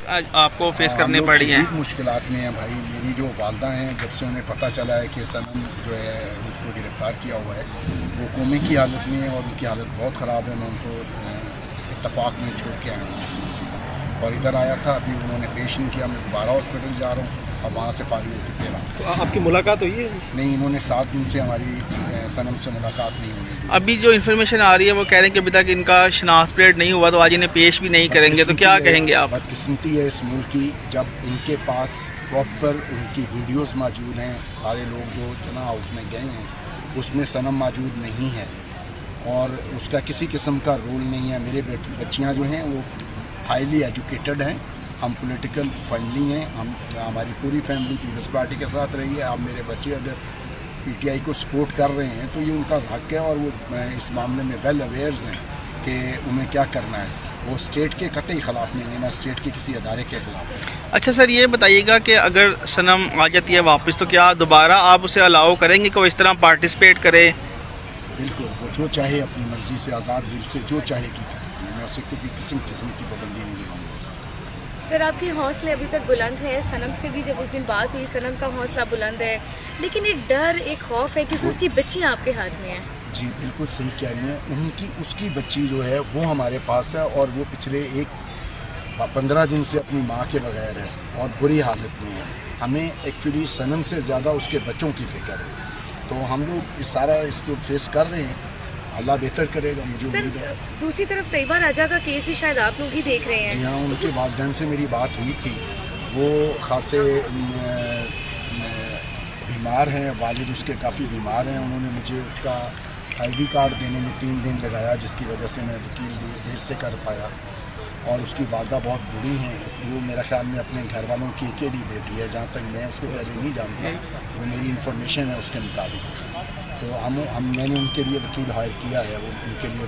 آپ کو فیس کرنے پڑ رہی ہیں؟ مشکلات میں ہیں بھائی. میری جو والدہ ہیں جب سے انہیں پتہ چلا ہے کہ سنم جو ہے اس کو گرفتار کیا ہوا ہے وہ کومے کی حالت میں ہے اور ان کی حالت بہت خراب ہے. میں ان کو اتفاق میں چھوڑ کے آیا ہوں اور ادھر آیا تھا. ابھی انہوں نے پیش نہیں کیا. میں دوبارہ ہاسپٹل جا رہا ہوں اور وہاں سے فارغ ہو کے پھر رہا ہوں. تو آپ کی ملاقات ہوئی ہے؟ نہیں, انہوں نے 7 دن سے ہماری سنم سے ملاقات نہیں ہوئی. ابھی جو انفارمیشن آ رہی ہے وہ کہہ رہے ہیں کہ ابھی تک ان کا شناخت پلیٹ نہیں ہوا تو آج انہیں پیش بھی نہیں کریں گے, تو کیا کہیں گے آپ؟ بدقسمتی ہے اس ملک کی جب ان کے پاس پراپر ان کی ویڈیوز موجود ہیں. سارے لوگ جو جنا ہاؤس میں گئے ہیں اس میں سنم موجود نہیں ہے اور اس کا کسی قسم کا رول نہیں ہے. میرے بچیاں جو ہیں وہ ہائیلی ایجوکیٹڈ ہیں. ہم پولیٹیکل فیملی ہیں. ہماری پوری فیملی پیپلز پارٹی کے ساتھ رہی ہے. اب میرے بچے اگر پی ٹی آئی کو سپورٹ کر رہے ہیں تو یہ ان کا حق ہے اور وہ اس معاملے میں ویل اویئرز ہیں کہ انہیں کیا کرنا ہے. وہ اسٹیٹ کے قطعی خلاف نہیں ہے, نہ اسٹیٹ کے کسی ادارے کے خلاف ہے. اچھا سر, یہ بتائیے گا کہ اگر سنم آ جاتی ہے واپس تو کیا دوبارہ آپ اسے الاؤ کریں گے کہ وہ اس طرح پارٹیسپیٹ کرے؟ بالکل, وہ جو چاہے اپنی مرضی سے آزاد دل سے جو چاہے کی کرے. میں اسے کیونکہ قسم کی پابندی نہیں دوں گا. سر آپ کے حوصلے ابھی تک بلند ہے. سنم سے بھی جب اس دن بات ہوئی سنم کا حوصلہ بلند ہے, لیکن ایک ڈر ایک خوف ہے کیونکہ اس کی بچیاں آپ کے ہاتھ میں ہیں. جی بالکل صحیح کہہ رہی ہیں. اس کی بچی جو ہے وہ ہمارے پاس ہے اور وہ پچھلے 15 دن سے اپنی ماں کے بغیر ہے اور بری حالت میں ہے. ہمیں ایکچولی سنم سے زیادہ اس کے بچوں کی فکر ہے. تو ہم لوگ سارا اس کو فیس کر رہے ہیں. اللہ بہتر کرے گا, مجھے امید ہے. دوسری طرف طیبہ راجہ کا کیس بھی شاید آپ لوگ ہی دیکھ رہے ہیں. جی ہاں, ان کے والدین سے میری بات ہوئی تھی. وہ خاصے بیمار ہیں, والد اس کے کافی بیمار ہیں. انہوں نے مجھے اس کا آئی ڈی کارڈ دینے میں 3 دن لگایا جس کی وجہ سے میں وکیل دیر سے کر پایا. اور اس کی والدہ بہت بری ہیں. وہ میرا خیال میں اپنے گھر والوں کی اکیلی بیٹی ہے. جہاں تک میں اس کو پہلے نہیں جانتا, وہ میری انفارمیشن ہے اس کے مطابق. تو میں نے ان کے لیے وکیل ہائر کیا ہے. وہ ان کے لیے